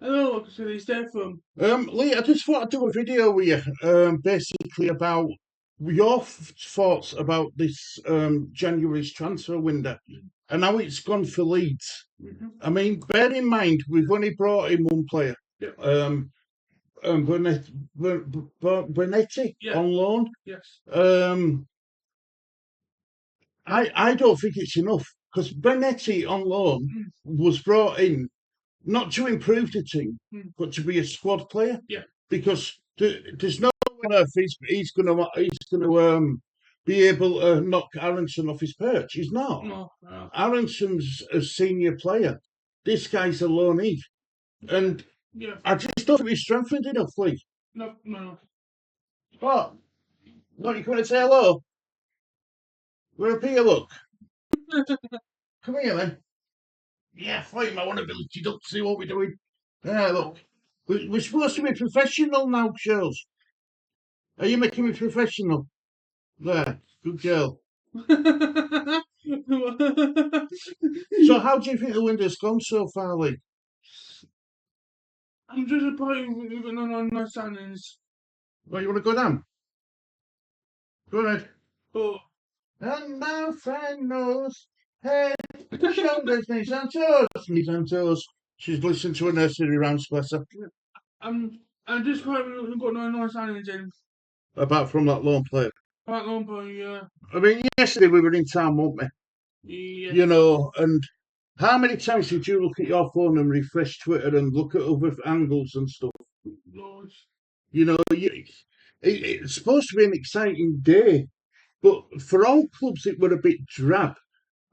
Hello, I can see it's there from. Lee, I just thought I'd do a video with you, basically about your thoughts about this January's transfer window and how it's gone for Leeds. I mean, bear in mind we've only brought in one player, Yeah. Bernetti Yeah. on loan. Yes. I don't think it's enough because Bernetti on loan was brought in not to improve the team, but to be a squad player. Yeah. Because there's no way on earth he's gonna be able to knock Aronson off his perch. He's not. No. No. Aronson's a senior player. This guy's a loanee, and Yeah. I just don't think he's strengthened enough, Lee. No. No. What? What you going to say hello? We're up here, look. Come here, then. Yeah, fight my one ability. Don't see what we're doing. Yeah, look. We're supposed to be professional now, girls. Are you making me professional? There, good girl. So, how do you think the window's gone so far, Lee? I'm disappointed with the no signings. Well, you want to go down? Go ahead. But And my friend knows head, shoulders, knees and toes. She's listened to a nursery rhymes, bless her. I'm disappointed we've got no signings in. Apart from that lone player. Quite long, but yeah. I mean, yesterday we were in town, weren't we? Yeah. You know, and how many times did you look at your phone and refresh Twitter and look at other angles and stuff? Loads. You know, it's supposed to be an exciting day, but for all clubs, it were a bit drab.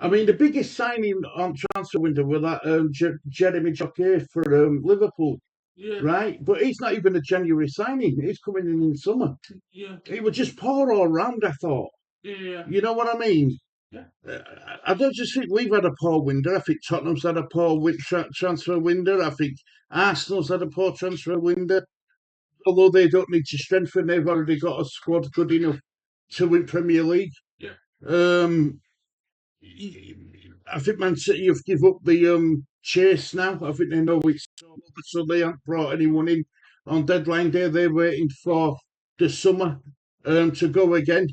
I mean, the biggest signing on transfer window was that Jeremy Jockey for Liverpool, Yeah. right? But he's not even a January signing. He's coming in summer. Yeah. It was just poor all round, I thought. Yeah. You know what I mean? Yeah. I don't just think we've had a poor window. I think Tottenham's had a poor transfer window. I think Arsenal's had a poor transfer window. Although they don't need to strengthen, they've already got a squad good enough to win Premier League. Yeah. Um, I think Man City have give up the chase now. I think they know it's over, so they haven't brought anyone in on deadline day. They're waiting for the summer to go again.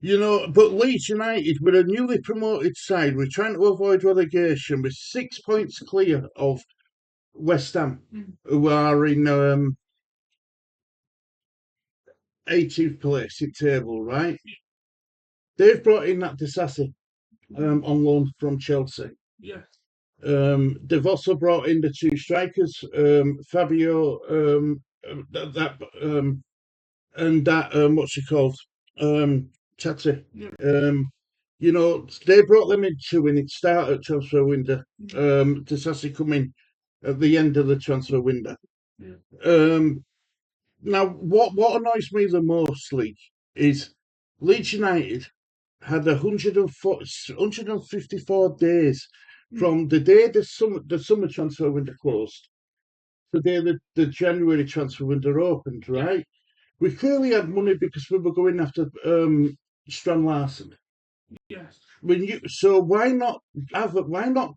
You know, but Leeds United, with a newly promoted side, we're trying to avoid relegation. We're 6 points clear of West Ham, who are in 18th place in table, right? They've brought in that Disassi on loan from Chelsea. Yeah. They've also brought in the two strikers, Fabio, and that what's he called, Tati. Yeah. You know, they brought them in too, and it started transfer window. Disassi come in at the end of the transfer window. Yeah. Now, what annoys me the most, Lee, is Leeds United had 154 days from the day the summer transfer window closed to the day the January transfer window opened, right? We clearly had money because we were going after Strand Larson. Yes. So why not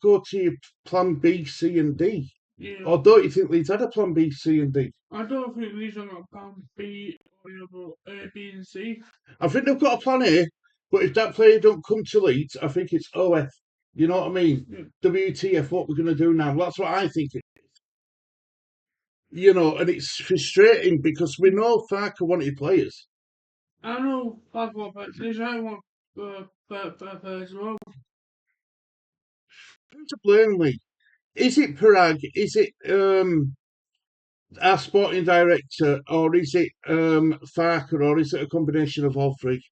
go to your plan B, C, and D? Yeah. Or don't you think Leeds had a plan B, C, and D? I don't think these are got plan B or A, B, and C. I think they've got a plan A, but if that player don't come to Leeds, I think it's OF. You know what I mean? Yeah. WTF, what we're going to do now? That's what I think it is. You know, and it's frustrating because we know Farker wanted players. I know I've got but there's I want as well. Who's to blame, Lee? Is it Parag? Is it our sporting director, or is it Farker, or is it a combination of all three?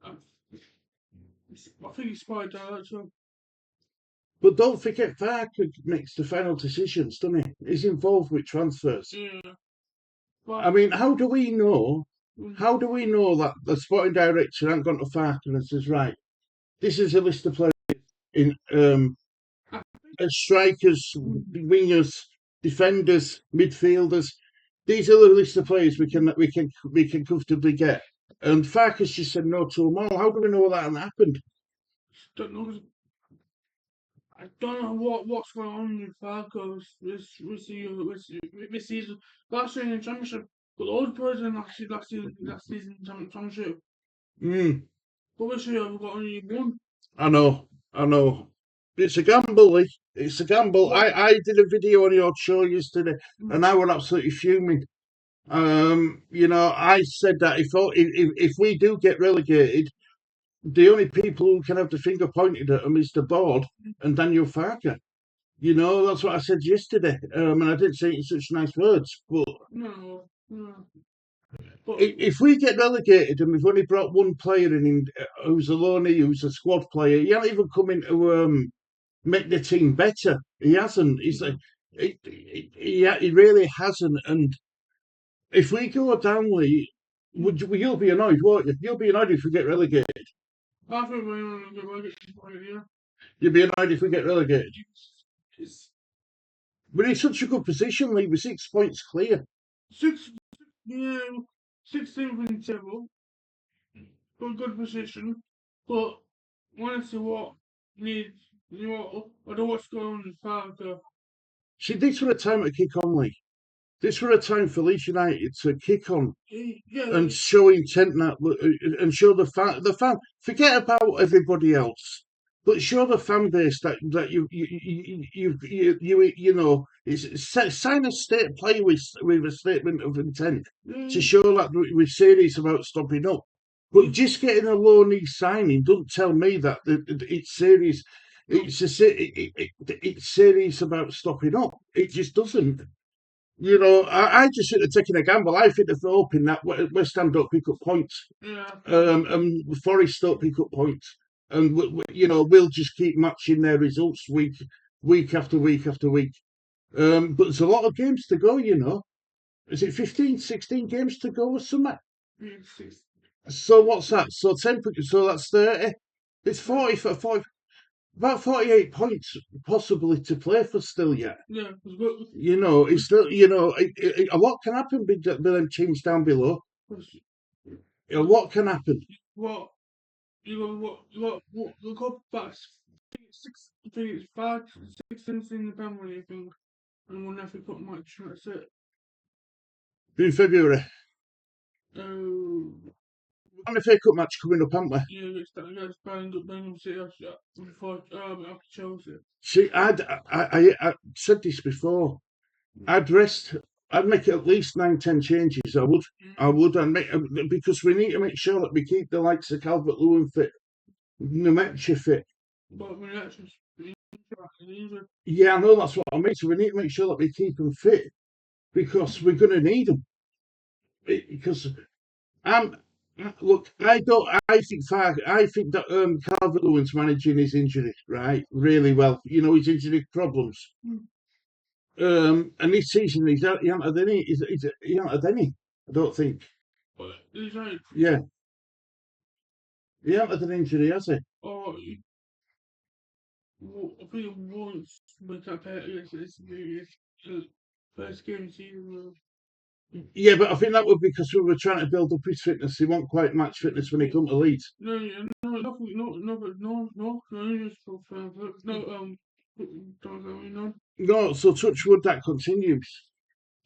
I think it's quite director. But don't forget, Farker makes the final decisions, doesn't he? He's involved with transfers. Yeah. But I mean, how do we know? How do we know that the sporting director hasn't gone to Farker and says, right, this is a list of players in strikers, wingers, defenders, midfielders. These are the list of players we can comfortably get. And Farkas just said no to them all. How do we know that hasn't happened? don't know. I don't know what's going on with Falco this season. Last year in the championship, got loads of players in last season championship. Mm, But this year we've got only one. I know, I know. It's a gamble, Lee. It's a gamble. What? I did a video on your show yesterday, Mm, and I was absolutely fuming. I said that if we do get relegated, the only people who can have the finger pointed at them is the board and Daniel Farker. That's what I said yesterday. And I didn't say it in such nice words. But no. But if we get relegated and we've only brought one player in who's a loanee, who's a squad player, he hasn't even come in to make the team better. He hasn't. He's like, he really hasn't. And if we go down, Lee, you'll be annoyed, won't you? You'll be annoyed if we get relegated. I think we're going to get relegated, yeah. You'll be annoyed if we get relegated. It's We're in such a good position, Lee. We're 6 points clear. six, yeah, 16th in the table. Good position. But want to see what needs, I don't know what's going on with Falco. See, this were a time to kick on, Lee. This were a time for Leeds United to kick on Yeah, and show intent and show the fan. Forget about everybody else, but show the fan base that sign a state play with a statement of intent to yeah, show that we're serious about stopping up. But just getting a low knee signing don't tell me that it's serious. It's serious about stopping up. It just doesn't. I just think they're taking a gamble. I think they're hoping that West Ham don't pick up points, yeah. and Forest don't pick up points, and we'll just keep matching their results week after week after week. But there's a lot of games to go. Is it 15, 16 games to go or something? So what's that? So 10. So that's 30. It's 40 for 40. About 48 points possibly to play for still yet. Yeah, It's still, a lot can happen with them teams down below. A lot can happen. what you got back I think it's 6 in the Premier League, I think, and one FA Cup match. That's it. In February. Uh, An FA Cup match coming up, haven't we? yeah, it's Birmingham City before after Chelsea. See, I said this before. I'd rest. I'd make at least 9, 10 changes. I would. I would. And because we need to make sure that we keep the likes of Calvert-Lewin fit, Nemecha fit. But when actually injured, Yeah, I know that's what I mean. So we need to make sure that we keep them fit because we're going to need them. Because I'm look, I don't. I think that Calvert Lewin's managing his injury right really well. His injury problems. And this season he hasn't had any. He hasn't had any. I don't think. but he's like, Yeah, he hasn't had an injury, has he? oh, I think once we got paid it's first game of the season. Yeah, but I think that was because we were trying to build up his fitness. He wasn't quite match fitness when he come to Leeds. No, just for no. No, so touch wood that continues.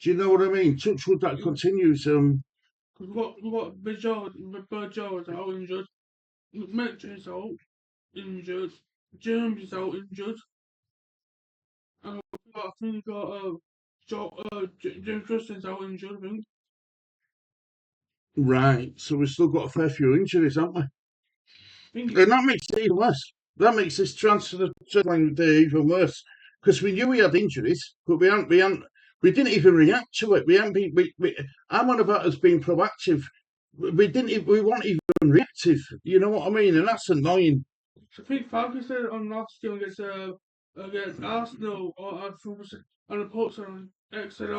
Do you know what I mean? Touch wood that continues. Because we got Bergeron is out injured, Mitch is out injured, James is out injured, and I think we got James Justin's out injured, I think. Right. So we've still got a fair few injuries, haven't we? think And that makes it even worse. That makes this transfer deadline day even worse because we knew we had injuries, but we didn't even react to it. We hadn't been. I'm on about us being proactive. We didn't. We weren't even reactive. You know what I mean? And that's annoying. I think Falcon said on last game against Arsenal or on the post on X said,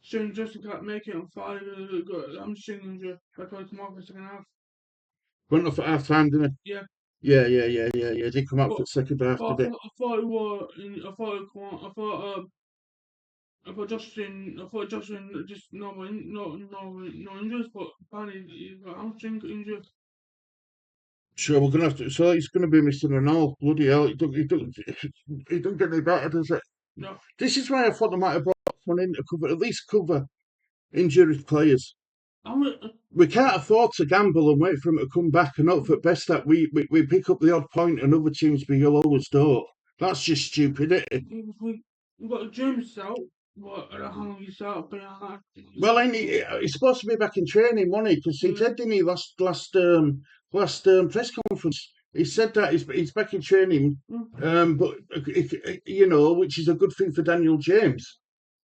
James Justin can't make it on Friday. Got hamstring injury. That's why tomorrow for second half. Went off at half time, didn't Yeah. Yeah. Did come out But, for the second half, but did it? I thought it was. I thought Justin just no injuries, but apparently he got hamstring injury. So we're gonna have to. So it's gonna be Mr. Ronaldo. Bloody hell! It don't get any better, does it? No, This is why I thought they might have brought one in to cover, at least cover injured players. I'm, We can't afford to gamble and wait for him to come back and hope at best that we pick up the odd point and other teams always don't. That's just stupidity. we've got James out, but I don't know how long he's out, but Well, he's supposed to be back in training, wasn't he? Because he yeah. said, didn't he, last press conference, he said that he's back in training, but you know, which is a good thing for Daniel James.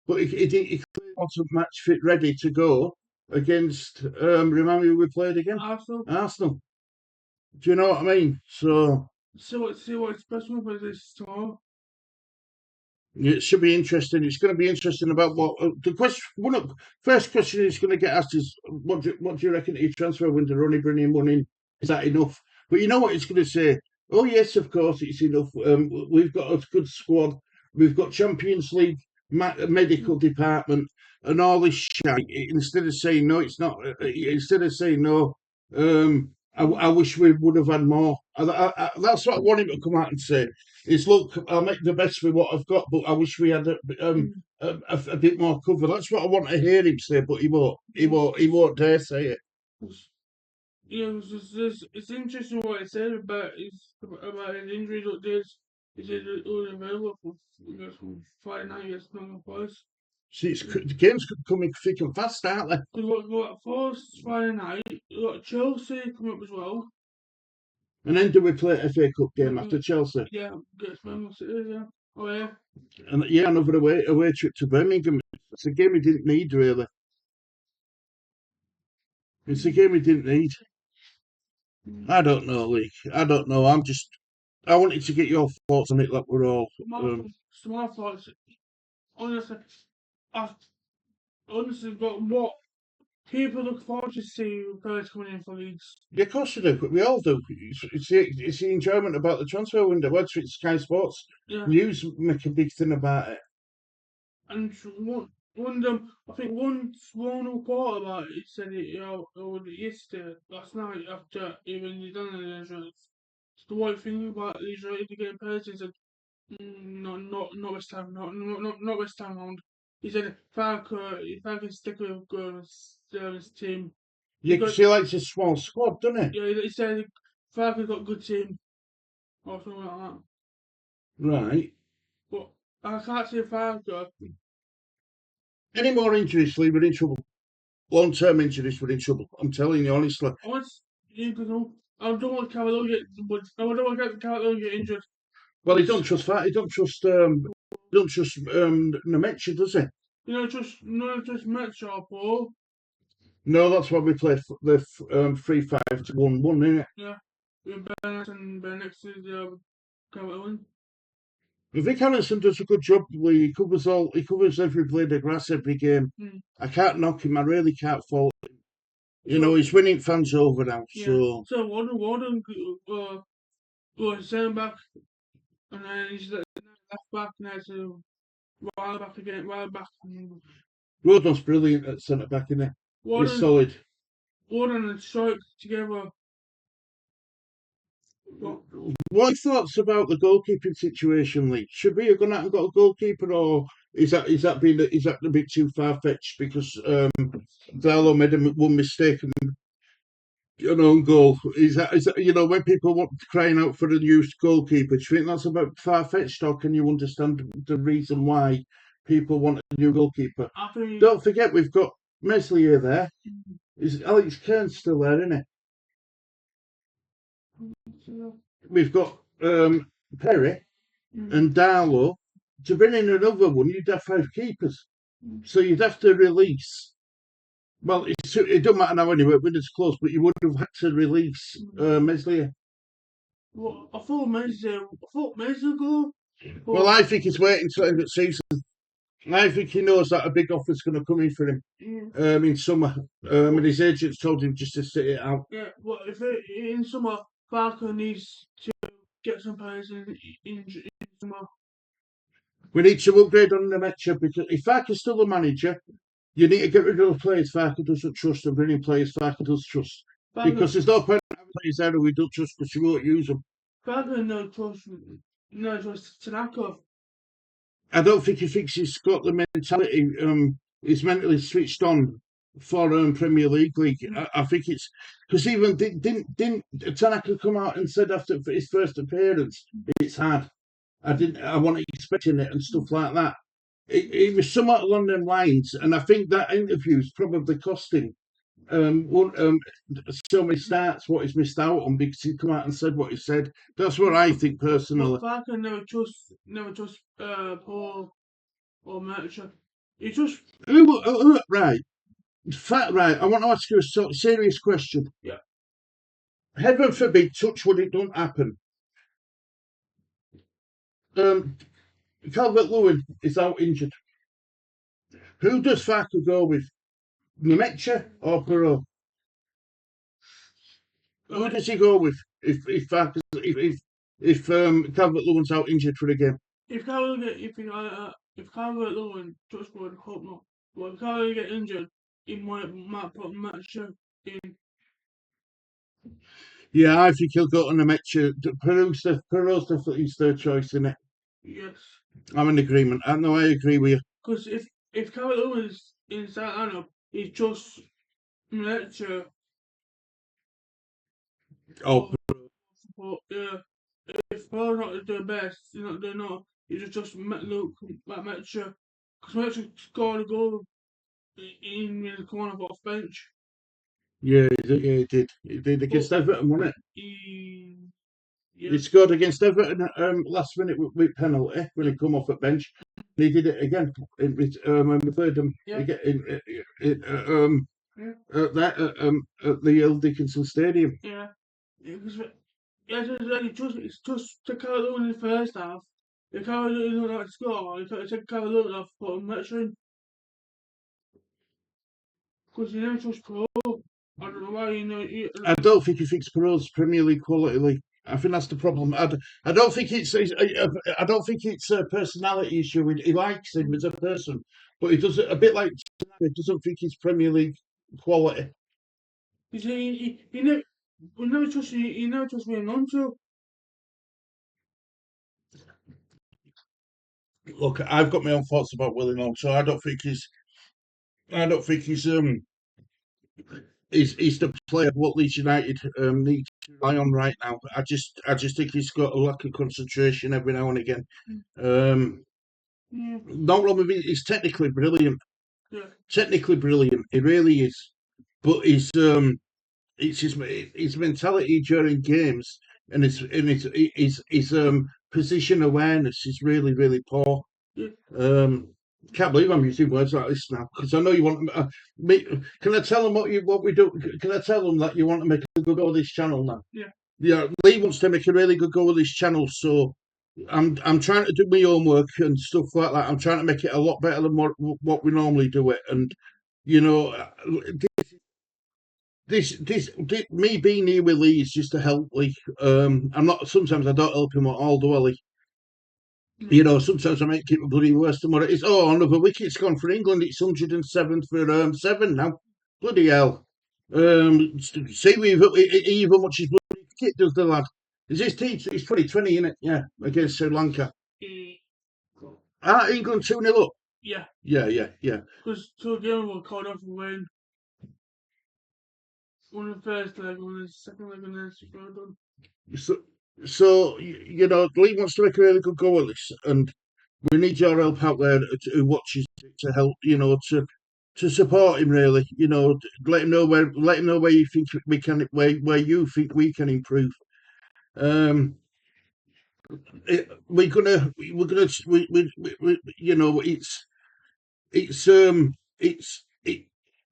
But he clearly wasn't match fit, ready to go against. Remind me who we played again? Arsenal. Arsenal. Do you know what I mean? So See what his special for this tomorrow. it should be interesting. It's going to be interesting about what the question. First question is going to get asked is what do you reckon to your transfer window? Only bringing money in, is that enough? But you know what it's going to say? Oh yes, of course it's enough. We've got a good squad. We've got Champions League medical department and all this shit. Instead of saying no, it's not. Instead of saying no, I wish we would have had more. That's what I want him to come out and say. Is look, I'll make the best with what I've got, but I wish we had a bit more cover. That's what I want to hear him say, but he won't. He won't dare say it. Yeah, it's interesting what he said about his injuries updates. He said it was available from Friday night against Nottingham Forest. See, the games could come in thick and fast, aren't they? We've got Forest Friday night. We've got Chelsea coming up as well. And then do we play an FA Cup game after Chelsea? Yeah, against Man City, yeah. Oh yeah. And yeah, another away trip to Birmingham. It's a game we didn't need, really. It's a game we didn't need. I don't know, Lee. I don't know. I wanted to get your thoughts on it, like we're all. My thoughts, honestly, I honestly got what people look forward to see players coming in for Leeds. Yeah, of course we do. But we all do. It's the enjoyment about the transfer window. Whether it's Sky Sports News make a big thing about it. And one of them, I think one report about it, he said it yesterday, last night after even he done the insurance. The one thing about these United getting paid is that not West Ham, not West Ham round. He said if I can stick with his team. Yeah, because he likes a small squad, doesn't he? Yeah, he said if Farker got a good team or something like that. Right. But I can't see Farker. Any more injuries, Lee, we're in trouble. Long-term injuries, we're in trouble. I'm telling you honestly. I don't want Cavalier to get injured. Well, he don't trust that. He don't trust Nemecha, does he? You know, just Metro or Paul. No, that's why we play the 3-5-1-1, isn't it? Yeah, with Bennett and Bennett to the Cavalier. Vic Harrison does a good job. Lee. He covers every blade of grass every game. I can't knock him. I really can't fault him. You know, he's winning fans over now. Yeah. So Warden goes centre back, and then he's left back, and then to right back again, right back. Rodon's brilliant at centre back, isn't he? He's solid. Warden and Strike together. What are your thoughts about the goalkeeping situation, Lee? Should we have gone out and got a goalkeeper, or is that a bit too far fetched? Because Darlow made one mistake and an own goal. Is that when people want crying out for a new goalkeeper? Do you think that's about far fetched, or can you understand the reason why people want a new goalkeeper? Don't forget we've got Meslier there. Is Alex Kearns still there, isn't it? We've got Perry and Darlow. To bring in another one, you'd have 5 keepers. So you'd have to release. Well, it doesn't matter now anyway, when it's close, but you would have had to release Meslier. Well, I thought Meslier go. Well, I think he's waiting till the end of the season. I think he knows that a big offer's going to come in for him in summer. And his agents told him just to sit it out. Yeah, well, if in summer, Barker needs to get some players in summer. We need to upgrade on the Metcha because if Farker's still the manager, you need to get rid of the players Farker doesn't trust and bring in players Farker does trust. because there's no point in advertising there we don't trust because you won't use them. Bagger no trust Tanaka. I don't think he thinks he's got the mentality. He's mentally switched on for Premier League. I think it's because even didn't Tanaka come out and said after his first appearance, it's hard. I wasn't expecting it and stuff like that. It was somewhat along them lines, and I think that interview's probably cost him so many starts what he's missed out on because he come out and said what he said. That's what I think personally. But Barker never trust Paul or Mercher. He just Right. Right, I want to ask you a serious question. Yeah. Heaven forbid, touch wood, it don't happen. Calvert-Lewin is out injured. Who does Farker go with? Nemecha or Perot? Who does he go with if Calvert-Lewin's out injured for the game? if Calvert Lewin touch wood, hope not. But if Calvert get injured, he might put Mercher in. Yeah, I think he'll go to Nemecha. Perot's definitely his third choice, isn't it? Yes. I'm in agreement. I know I agree with you. Because if Calvert Lewin is in that lineup, he's just Mercher. Oh, But if Paul's not the best, they're not. It's just look like Mercher. Because Mercher scored a goal in the corner off bench. yeah, he did. He did against Everton, wasn't it? Yeah. He scored against Everton last minute with penalty when he come off at bench. He did it again when we played them at the Earl Dickinson Stadium. Yeah. It's just to Calvert in the first half. If Calvert doesn't like to score, you got to take Calvert off, put him Mercher in. Because you never trust Pro. I don't know why I don't think he thinks Perot's Premier League quality. Like, I think that's the problem. I don't think I don't think it's a personality issue. He likes him as a person, but he does it a bit like he doesn't think he's Premier League quality. He never trust you. He never trust me on to. Look, I've got my own thoughts about Willie Long, so I don't think he's he's the player what Leeds United need to rely on right now. I just think he's got a lack of concentration every now and again. Not wrong with it. He's technically brilliant. Yeah. Technically brilliant. He really is. But it's his mentality during games and his position awareness is really really poor. Can't believe I'm using words like this now because I know you want me. Can I tell them what we do? Can I tell them that you want to make a good go of this channel now? Yeah. Yeah, Lee wants to make a really good go of this channel, so I'm trying to do my homework and stuff like that. I'm trying to make it a lot better than what we normally do it, and you know, this me being here with Lee is just to help Lee. I'm not. Sometimes I don't help him at all, do I, Lee? You know, sometimes I make it bloody worse than what it is. Oh, another wicket's gone for England. It's 107 for 7 now. Bloody hell. See, he even watches bloody cricket, does the lad. Is his team? He's 2020, isn't it? Yeah, against Sri Lanka. England 2-0 up. Yeah. Yeah. Because 2 games were called off for win. One in the first leg, one in the second leg, and then it's done. So you know, Lee wants to make a really good go at this, and we need your help out there who watches to help. You know, to support him really. You know, let him know where you think we can where you think we can improve. We're gonna we you know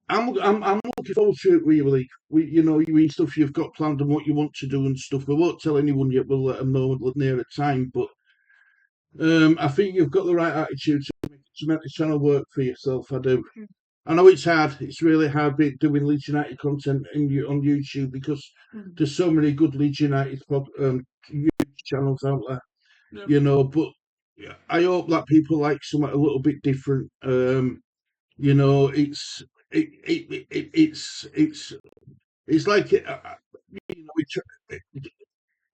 I'm looking forward to it really. You know stuff you've got planned and what you want to do and stuff. We won't tell anyone yet. We'll let them know near the time. But I think you've got the right attitude to make this channel work for yourself. I do. I know it's hard. It's really hard doing Leeds United content on YouTube because there's so many good Leeds United YouTube channels out there. Yep. You know, but I hope that people like something a little bit different. You know, it's it's like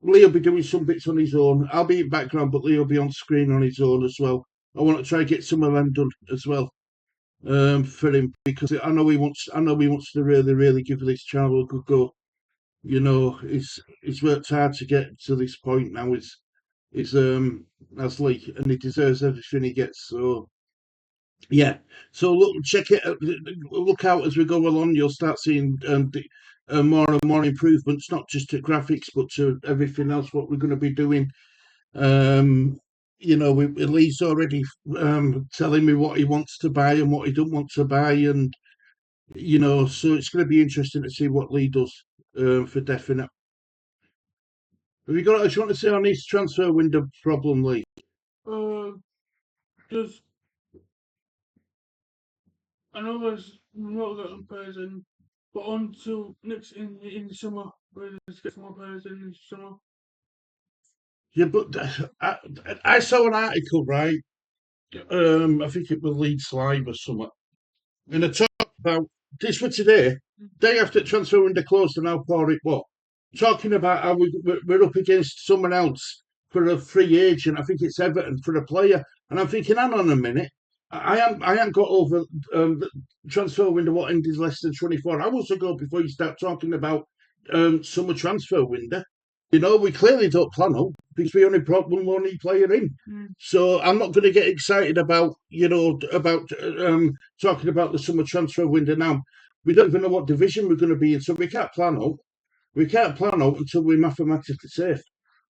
Lee will be doing some bits on his own. I'll be in background, but Lee will be on screen on his own as well. I want to try and get some of them done as well for him because I know he wants. I know he wants to really, really give this channel a good go. You know, he's worked hard to get to this point now. It's as Lee, and he deserves everything he gets. So yeah, so look, check it. Look out as we go along. You'll start seeing more and more improvements, not just to graphics, but to everything else. What we're going to be doing. Um, you know, Lee's already telling me what he wants to buy and what he don't want to buy, and you know, so it's going to be interesting to see what Lee does for definite. Have you got? I just want to say on this transfer window problem, Lee. Just I know there's not getting players in, but until next in the summer, we're just get some more players in the summer. Yeah, but I saw an article, right? Yeah. I think it was Leeds Live or something, and it talked about this for today. Day after transfer window closed, and how poor it was. Talking about how we're up against someone else for a free agent. I think it's Everton for a player, and I'm thinking, hang on a minute. I haven't got over the transfer window. What ended less than 24 hours ago before you start talking about summer transfer window. You know, we clearly don't plan on because we only brought one more new player in. So I'm not going to get excited about talking about the summer transfer window now. We don't even know what division we're going to be in, so we can't plan out. We can't plan out until we're mathematically safe.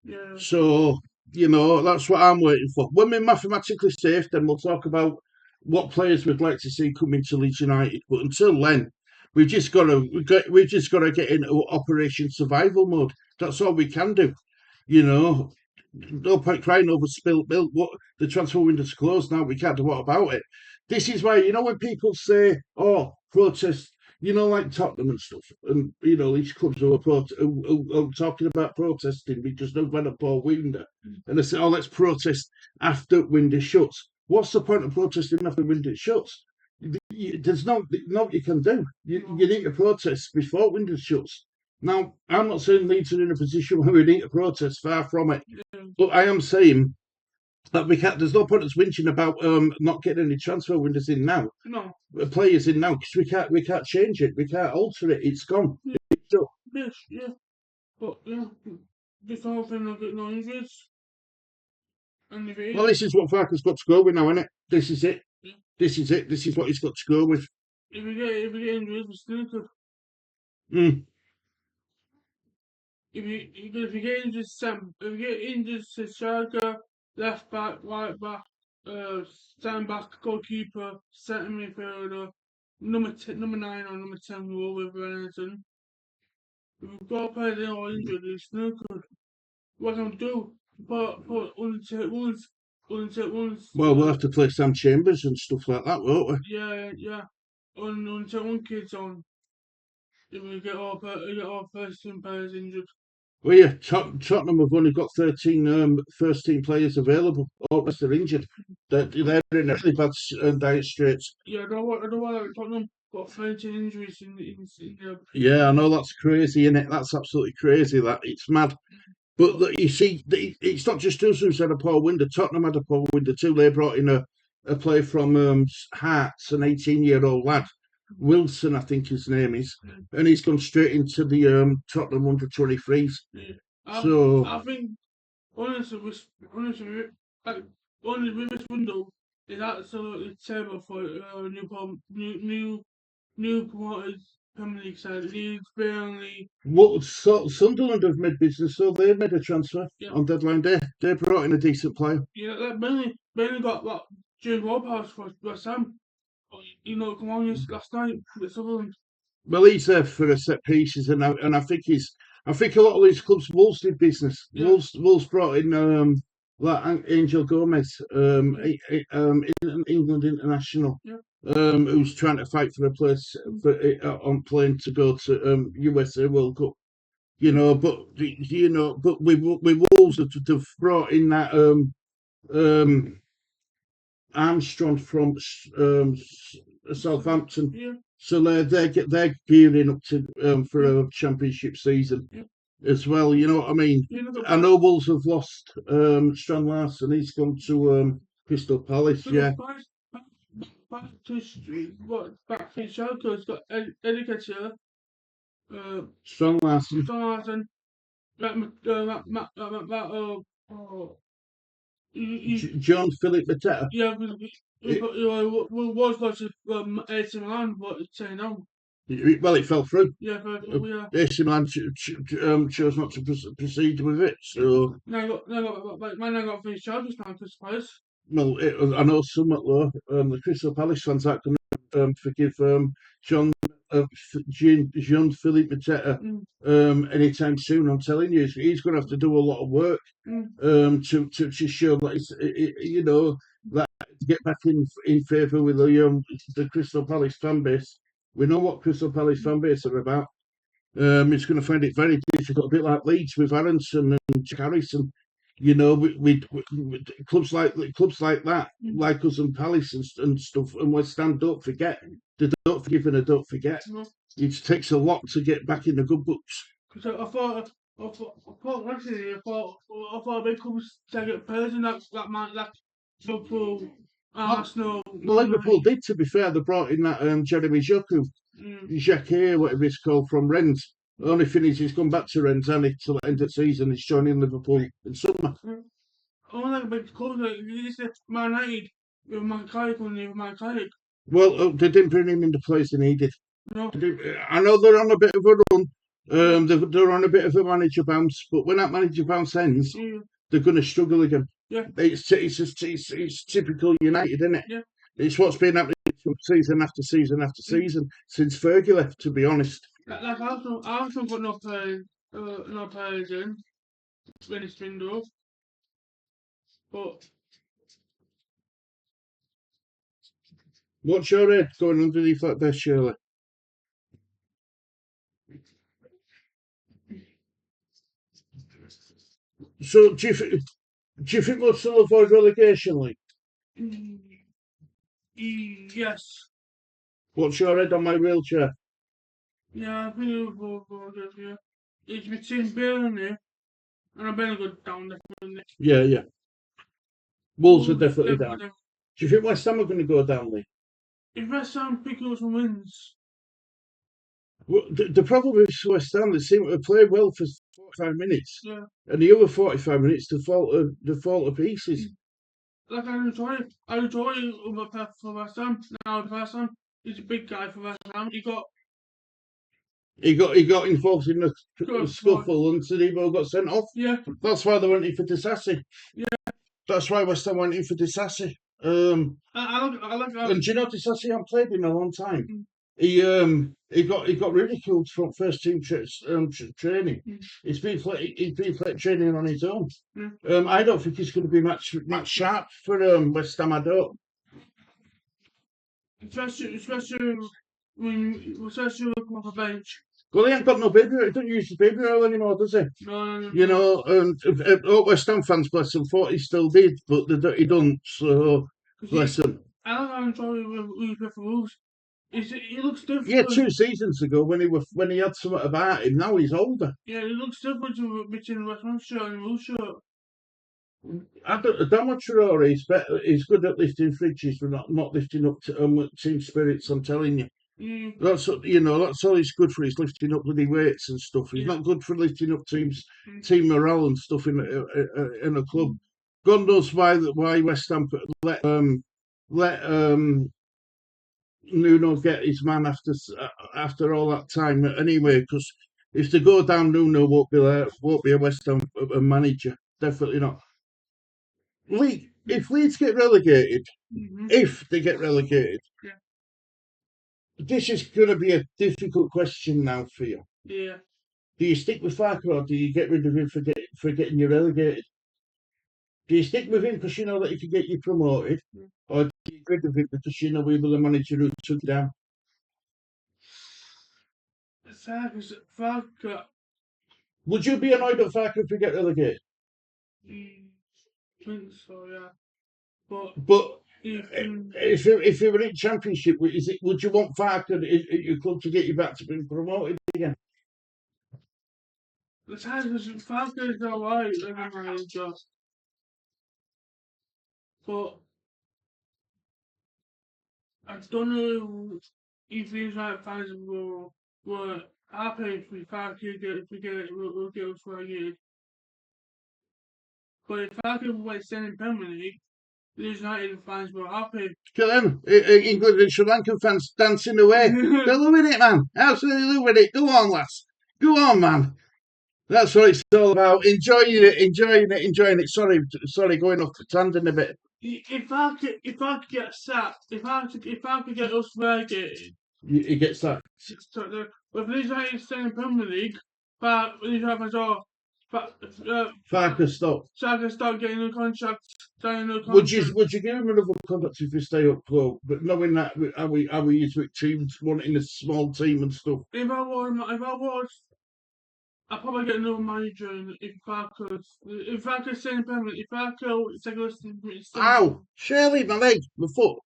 Yeah. So you know that's what I'm waiting for. When we're mathematically safe, then we'll talk about what players we'd like to see come into Leeds United. But until then, we just got to get into Operation Survival mode. That's all we can do. You know, no point crying over spilt milk. What the transfer window's closed now. We can't do what about it. This is why when people say, "Oh, protest," like Tottenham and stuff, and these clubs who are talking about protesting because they've had a poor window, and they say, "Oh, let's protest after window shuts." What's the point of protesting after window shuts? There's no you can do. You need to protest before window shuts. Now, I'm not saying Leeds are in a position where we need to protest. Far from it. But I am saying that we can't. There's no point us whinging about not getting any transfer windows in now. No. Players in now because we can't change it. We can't alter it. It's gone. Yeah. It's done. Yes, yeah. But yeah, just hoping I get no injuries. And if it Well, is, this is what Farker's got to go with now, isn't it? This is it. yeah. This is it. This is what he's got to go with. If we get injuries, we're still good. Mm. If you get injured, Sam, if you get injured to striker, left back, right back, stand back, goalkeeper, centre midfielder, number 9 or number 10 will with anything. If we've got players in or injured, it's no good. What can we do? Put once. Well, we'll have to play Sam Chambers and stuff like that, won't we? Yeah. Until one kid's on. If we get our first team players injured. Well, yeah, Tottenham have only got 13 first team players available. All the rest are injured. They're in a really bad dire straits. Yeah, I don't want Tottenham got 13 injuries in the. Yeah, I know that's crazy, isn't it? That's absolutely crazy. That it's mad. But you see, it's not just us who's had a poor window. Tottenham had a poor window too. They brought in a player from Hearts, an 18-year-old lad, Wilson, I think his name is, and he's gone straight into the Tottenham under 23s. Yeah. So I think honestly, like only with this window is absolutely terrible for new promoted Premier League side. Leeds, Burnley. Well, Sunderland have made business, so they made a transfer Yeah. on deadline day. They brought in a decent player. Yeah, like Burnley got that James Ward-Prowse for West Ham. Come on, last night with Sunderland. Well, he's there for a set pieces, and I think I think a lot of these clubs, Wolves did business. Yeah. Wolves brought in like Angel Gomez, England international, Yeah. who's trying to fight for a place on plane to go to USA World Cup. But we Wolves have brought in that Armstrong from Southampton. Yeah. So they're gearing up to for a championship season as well. You know what I mean? I know Wolves have lost Strand Larsen. He's gone to Crystal Palace. Yeah. Back to Shelter. It's got Educator, Strand Larsen. Jonathan, John Philip Mateta. yeah, was like AC Milan, but it's saying no. Well, it fell through. Yeah, AC Milan chose not to proceed with it. So now I got finished charges now to Spurs. well, I know somewhat though. The Crystal Palace fans aren't going to forgive John Jean Philippe Mateta anytime soon. I'm telling you, he's going to have to do a lot of work to show that you know that to get back in favour with the Crystal Palace fan base. We know what Crystal Palace fan base are about. It's going to find it very difficult, a bit like Leeds with Aronson and Jack Harrison. You know, we clubs like that, like us and Palace and stuff, and West Ham. Don't forget, they don't forgive and they don't forget. It takes a lot to get back in the good books. Because I thought last year, I thought big clubs take it personally that Liverpool, Arsenal. Well, Liverpool did, to be fair. They brought in that Jeremy Jacquet, whatever it's called, from Rennes. Only finished, he's gone back to Rennes, and till the end of the season, he's joining Liverpool in summer. Only like big clubs, like Man United, with Man Carrick, Well, they didn't bring him in the place they needed. No. I know they're on a bit of a run. They're on a bit of a manager bounce, but when that manager bounce ends, they're going to struggle again. Yeah. It's typical United, isn't it? Yeah. It's what's been happening season after season after season since Fergie left, to be honest. Like Arsenal got no players in when it's been done. But what's your head going underneath that there, Shirley? So do you think we'll still avoid relegation, Lee? Yes. What's your head on my wheelchair? Yeah, I think we'll go yeah. It's between Burnley and I've been good down definitely. Yeah. Wolves are definitely down. Do you think West Ham are going to go down, Lee? If West Ham pick up some wins. Well, the problem is West Ham, they seem to have played well for 45 minutes. Yeah. And the other 45 minutes, they fall to pieces. Like I enjoy for West Ham. Now the West Ham, he's a big guy for West Ham. He got involved in the scuffle and Sadibo got sent off. Yeah. That's why they went in for Disassi. Yeah. That's why West Ham went in for Disassi. And do you know Disassi hasn't played in a long time? He got ridiculed from first team training. He's been training on his own. I don't think he's going to be match sharp for West Ham. I don't. Especially when come off a bench. Well, he ain't got no baby. He don't use the baby oil anymore, does he? No. You know, and West Ham fans, bless him, thought he still did, but he don't. So bless him. I don't enjoy when he play for Wolves. He looks different. Yeah, 2 seasons ago when he had something about him. Now he's older. Yeah, he looks different between West Ham shirt and Wolves shirt. Adama Traore is better. He's good at lifting fridges, but not lifting up team spirits. I'm telling you. That's all he's good for. He's lifting up bloody weights and stuff. He's not good for lifting up team morale and stuff in a club. God knows why West Ham let Nuno get his man after all that time. Anyway, because if they go down, Nuno won't be a West Ham manager. Definitely not. If Leeds get relegated, if they get relegated. This is going to be a difficult question now for you. Yeah. Do you stick with Farker or do you get rid of him for getting you relegated? Do you stick with him because you know that he can get you promoted? Or do you get rid of him because you know we were the manager who took you down? Farker. Would you be annoyed at Farker if we get relegated? I think so, yeah. But If you were in Championship, would you want Farker at your club to get you back to being promoted again? The Tigers, Farker is alright as a manager, but I don't know if these right fans were happy if Farker will get us relegated. But if Farker went staying Premier League, these United fans were happy. Look at them, England and Sri Lankan fans dancing away. They're loving it, man. Absolutely loving it. Go on, lads. Go on, man. That's what it's all about. Enjoying it. Sorry, going off the tangent a bit. If I could get sacked, if I could get us relegated, He gets that. With these United staying Premier League, but these fans are. Farker stop. So I can start getting a contract. Would you give him another contract if you stay up close? But knowing that how we used to teams wanting a small team and stuff. If I was, I'd probably get another manager if I could stay in Premier League. If I could take a listen to me. Ow! Shirley, my leg, my foot.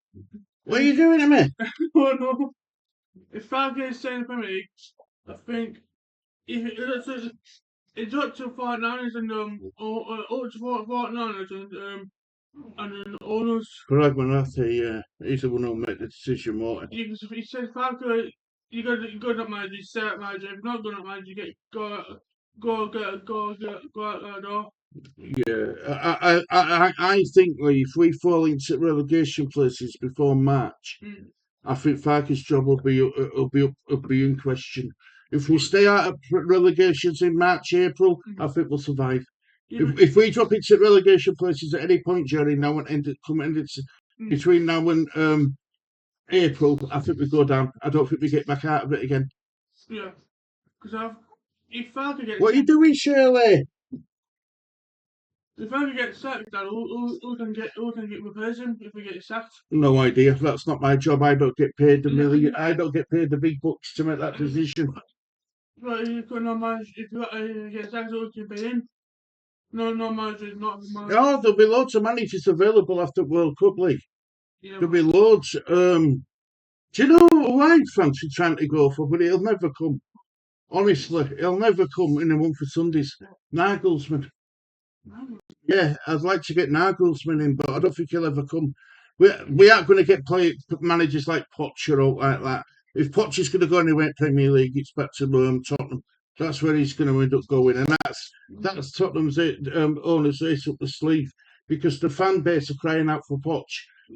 What are you doing to me? Oh no! If I could stay in Premier League, I think if it's up to 49ers and up to 49ers and then owners. Greg Manathy, he's the one who'll make the decision, won't he? Because if he says Farker, you got that manager, you set up manager. If not good at manager, you get go out that door. Yeah, I think if we fall into relegation places before March, I think Farker's job will be in question. If we stay out of relegations in March, April, I think we'll survive. If we drop into relegation places at any point during now and between now and April, I think we go down. I don't think we get back out of it again. Yeah, because if Farker gets. What are you doing, Shirley? If I could get sacked, who can get replace him if we get sacked? No idea. That's not my job. I don't get paid I don't get paid the big bucks to make that decision. Right, you could not manage if you get sacked, who can pay him? No manager, not manager. No, there'll be loads of managers available after World Cup League. Yeah, there'll be loads. Do you know who I fancy trying to go for? But he'll never come. Honestly, he'll never come in a month for Sundays. Nagelsmann. Yeah, I'd like to get Nagelsmann in, but I don't think he'll ever come. We aren't going to get managers like Poch or like that. If Poch is going to go anywhere in Premier League, it's back to Tottenham. That's where he's going to end up going, and that's Tottenham's owners ace up the sleeve because the fan base are crying out for Poch.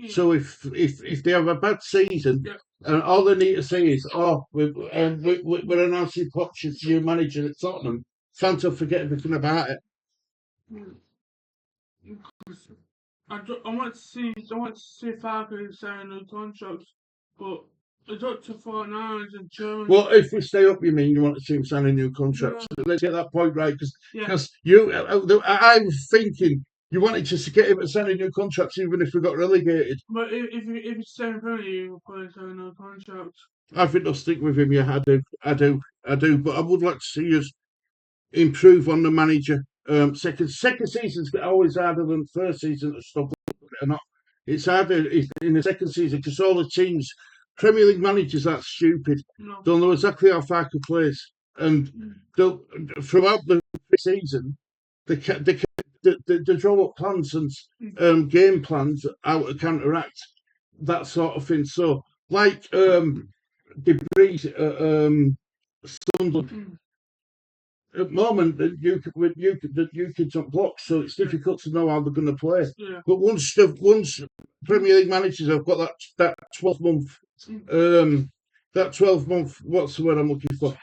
So if they have a bad season, and all they need to say is, we're announcing Poch as new manager at Tottenham, fans will forget everything about it. I want to see Farker sign new contracts, but it's up to 49ers and Germany. Well, if we stay up, you mean you want to see him sign a new contract? Yeah. Let's get that point right, because I was thinking you wanted to get him to sign a new contract even if we got relegated. But if he's staying Premier League, he'll probably sign a new contract. I think they'll stick with him. Yeah, I do. But I would like to see us improve on the manager. Second season's always harder than first season to stop or not. It's harder in the second season because all the teams, Premier League managers, are stupid. No. They'll know exactly how Farker plays, and throughout the season, they draw up plans and game plans out to counteract that sort of thing. So, like Debris, Sunderland. At the moment, you could jump blocks, so it's difficult to know how they're going to play. Yeah. But once Premier League managers have got that 12-month, what's the word I'm looking for?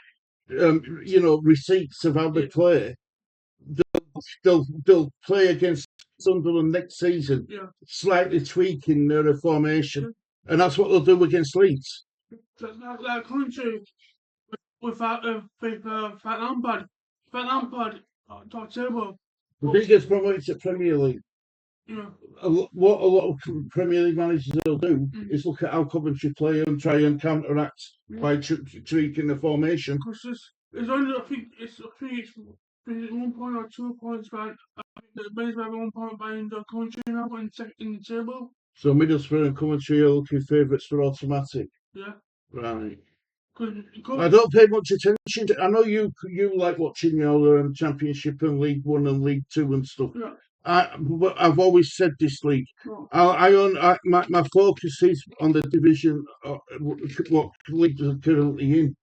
Receipts of how they play. They'll play against Sunderland next season, slightly tweaking their formation, and that's what they'll do against Leeds. That country with Lampard. Lampard, top table. The biggest promoted to Premier League. Yeah. What a lot of Premier League managers will do is look at how Coventry play and try and counteract by tweaking the formation. Because it's only, I think it's 1 point or 2 points back. I think the base by 1 point behind the Coventry now in the table. So Middlesbrough and Coventry are looking favourites for automatic. Yeah. Right. Cause, I don't pay much attention to. I know you like watching your Championship and League One and League Two and stuff. yeah. But I've always said this league. No. My focus is on the division. What league are currently in?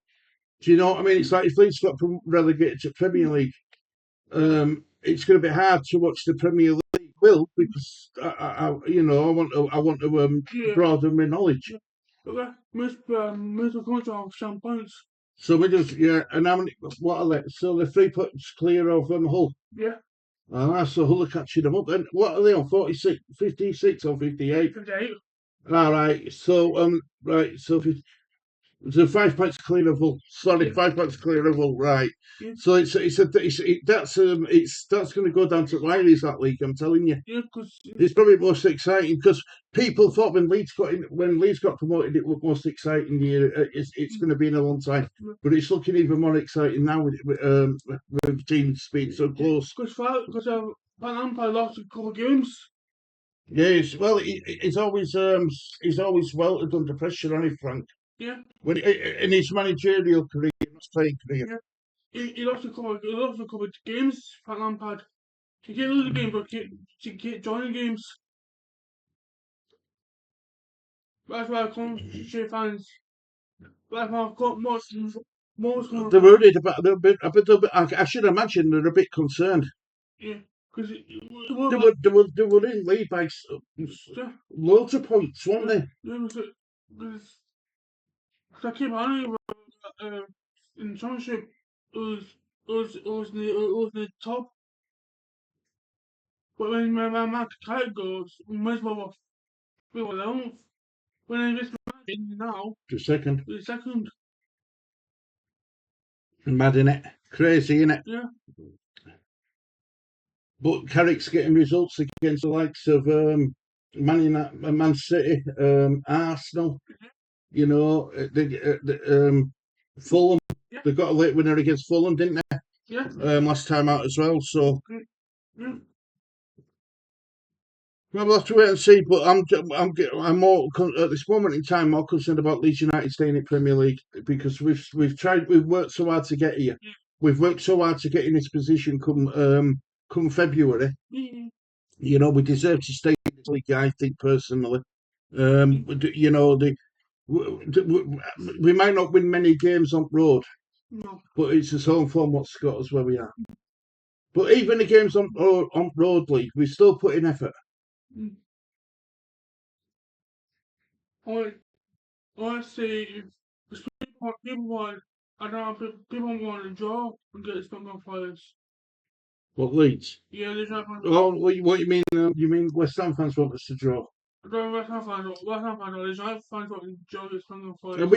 Do you know what I mean? It's like if Leeds got relegated to Premier League, it's going to be hard to watch the Premier League. Will because I want to Yeah. broaden my knowledge. Okay. Mr. Control, some points. So we just and how many? What are they? So they're 3 points clear of Hull. Yeah. So Hull are catching them up. Then what are they on? 46, 56 or 58? 58. All right. So right. So 5 points clear of Hull. Sorry, Yeah. 5 points clear of Hull. Right. Yeah. So that's going to go down to Riley's that league. I'm telling you. Yeah, because It's probably most exciting because people thought when Leeds got promoted, it was most exciting year. It's going to be in a long time, but it's looking even more exciting now with teams being so close. Because Van Lampard lost a couple of games. Yes, well, he's always weltered under pressure, hasn't he, Frank? Yeah. When in his managerial career, not playing career. Yeah. He lost a couple of games. Van Lampard. He can't lose the game, but he can't join the games. That's why I come to shake fans. That's why I've got most. They're worried about. They're a bit. I should imagine they're a bit concerned. Yeah, because They were in lead by loads of points, weren't they? Yeah, because I keep on in championship. It was the top. But when my man Kite goes, we might as well be 11th. When I just imagine now, The second. the second. Mad, innit? Crazy, innit? Yeah. But Carrick's getting results against the likes of Man City, Arsenal. You know, Fulham. Yeah. They got a late winner against Fulham, didn't they? Yeah. Last time out as well. So Yeah. we'll have to wait and see. But I'm more at this moment in time more concerned about Leeds United staying in Premier League because we've worked so hard to get here. Yeah. We've worked so hard to get in this position come February. Yeah. You know, we deserve to stay in this league, I think, personally. You know, we might not win many games on road, No. but it's his home form what's got us where we are. But even the games on road league, we still put in effort. I see if people want, I don't know, people want to draw and get Scotland players. What Leeds? Yeah, they're not going to. Oh, what you mean? You mean West Ham fans want us to draw? I don't know West Ham fans, there's not fans want to draw the Scotland players.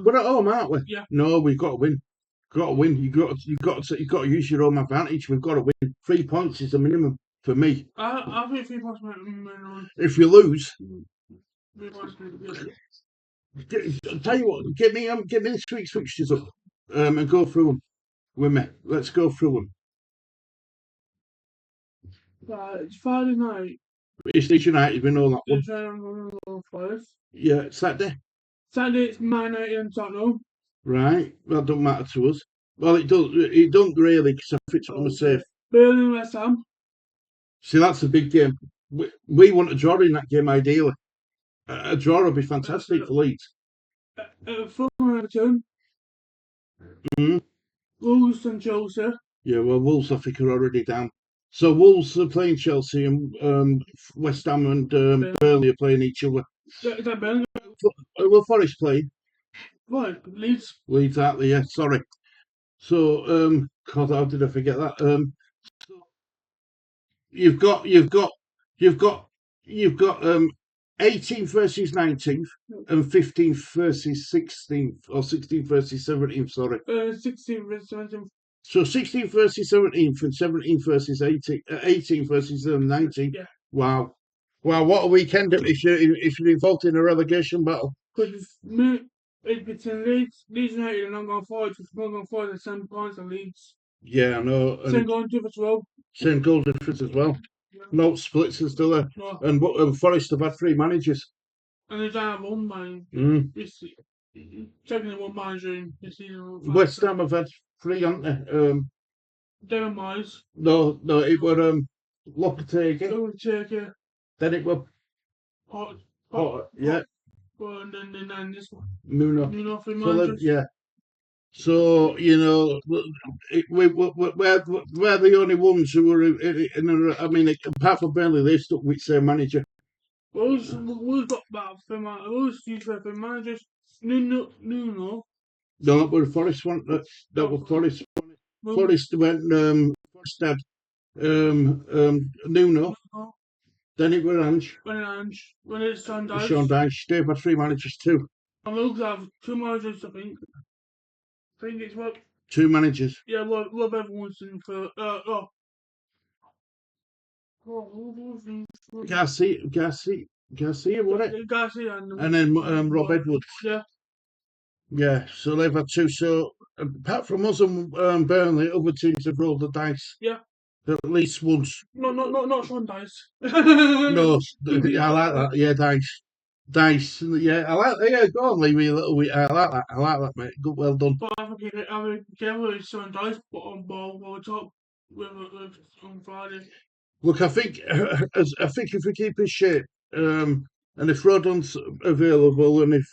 We're at home, aren't we? Yeah. No, we've got to win. Got to win. You've got to use your home advantage. We've got to win. 3 points is the minimum for me. I think 3 points minimum. If you lose, 3 points minimum. tell you what, get me this week's fixtures up, and go through them with me. Let's go through them. It's Friday night. It's Leeds United. We know that one. Yeah, Saturday. Saturday it's Man United and Tottenham. Right. Well, it don't matter to us. Well, it does. It don't really because I fit on the safe. Burnley and West Ham. See, that's a big game. We want a draw in that game, ideally. A draw would be fantastic for Leeds. Fulham and Everton. Wolves and Chelsea. Yeah, well, Wolves, I think, are already down. So Wolves are playing Chelsea and West Ham and Burnley are playing each other. Is that Burnley? Will Forest playing? What? Leeds. Leeds, aren't they? Yeah, sorry. So, God, how did I forget that? You've got 18th versus 19th and 15th versus 16th or 16th versus 17th. Sorry. 16th versus 17th. So 16th versus 17th and 17th versus 18th versus 19th. Yeah. Wow. What a weekend if you're involved in a relegation battle. Because it's between Leeds United and not going forward. Because not going forward the same points as Leeds. Yeah, I know. Same goal difference as well. Same goal difference as well. No splits are still there. No. And Forest have had 3 managers. And they don't have one man. Technically one manager in the season. West Ham have had 3, haven't they? Devon Moyes. No, it were Lopetegui. Then it were Potter, yeah. And then this one. Nuno for managers. Yeah. So you know, we're the only ones who were in. I mean, apart from Burnley, they stuck with same manager. We've got about for managers. Nuno. No, that was Forest one. That was Forest. Forest went. Forest had Nuno. Then it was Ange. When it's Sean Dyche. Sean Dyche. They've had 3 managers too. And we'll have 2 managers, I think. I think it's what. 2 managers. Yeah, Rob Everton for Garcia, wasn't it? Garcia and then Rob Edwards. Yeah. Yeah, so they've had 2. So apart from us and Burnley, other teams have rolled the dice. Yeah. At least once. No, not Sean Dyche. No, I like that. Yeah, Dice. Yeah, I like that. Yeah, go on, leave me a little bit. I like that, mate. Good, well done. But I think careful with Sean Dyche put on ball over top with on Friday. Look, I think if we keep his shape, and if Rodon's available, and if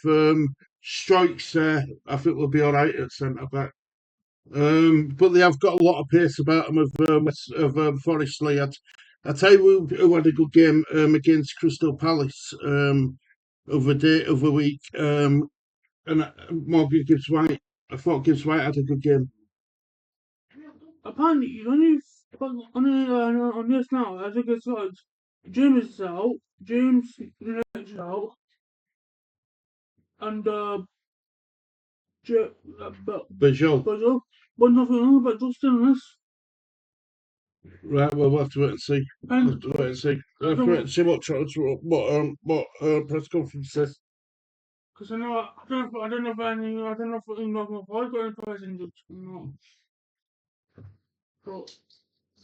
Strike's there, I think we'll be all right at centre back. But they have got a lot of pace about them of Forest Lee. I tell you who had a good game against Crystal Palace other week. And Morgan Gibbs White. I thought Gibbs White had a good game. Apparently, on this now, I think it's like James is out, James is out, and Bajol. But nothing about Justin on this. Right, well, we'll have to wait and see. We'll have to wait and see. We'll have to wait and see what press conference says. Because I don't know if Morgan Ford got any players injured or not. So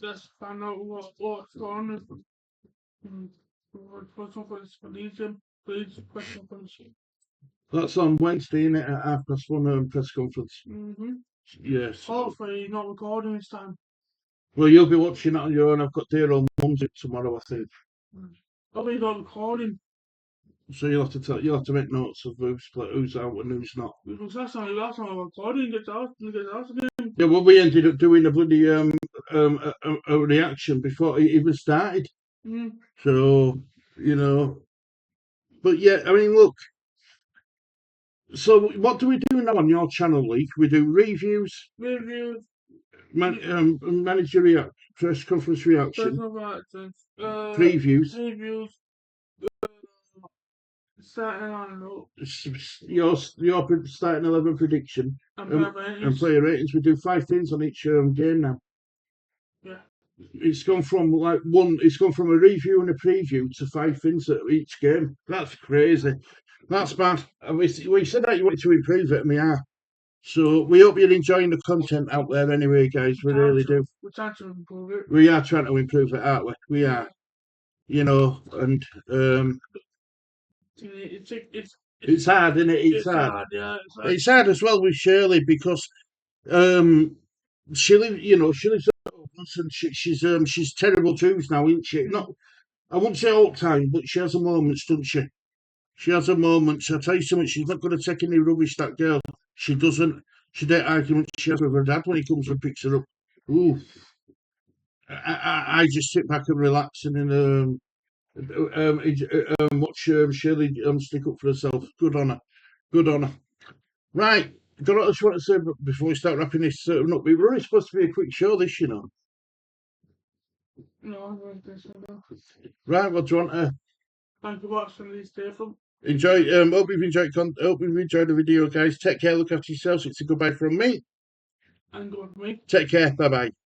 let's find out what's going on. Press conference for Leeds press conference. That's on Wednesday, isn't it, at 1:30 press conference. Yes. Hopefully not recording this time. Well, you'll be watching it on your own. I've got dear old mum's tomorrow, I think. Probably not recording. So you'll have to make notes of who's out and who's not. Because that's not recording. Gets out again. Yeah, well, we ended up doing a bloody a reaction before it even started. So you know, but yeah, I mean, look. So what do we do now on your channel, Lee? We do reviews. Manager press conference reaction. Previews. Starting on your starting 11 prediction and player ratings. We do 5 things on each game now. Yeah. It's gone from a review and a preview to 5 things at each game. That's crazy. That's bad. We said that you wanted to improve it, and we are. So we hope you're enjoying the content out there anyway, guys. We really do. We're trying to improve it. We are trying to improve it, aren't we? We are. You know, and it's hard, isn't it? It's hard. Yeah, it's hard as well with Shirley because she lives at us and she's terrible twos now, isn't she? Not, I won't say all the time, but she has her moments, doesn't she? She has her moments. I tell you something, she's not going to take any rubbish, that girl. She doesn't. She did arguments she has with her dad when he comes and picks her up. Ooh. I just sit back and relax and watch Shirley stick up for herself. Good on her. Right, got what I just want to say before we start wrapping this up. We're really supposed to be a quick show, this, you know. No, I'm going to say that. Right, what do you want to? Thank you for watching this day from. Enjoy. Hope you've enjoyed the video, guys. Take care. Look after yourselves. It's a goodbye from me. And good for me. Take care. Bye bye.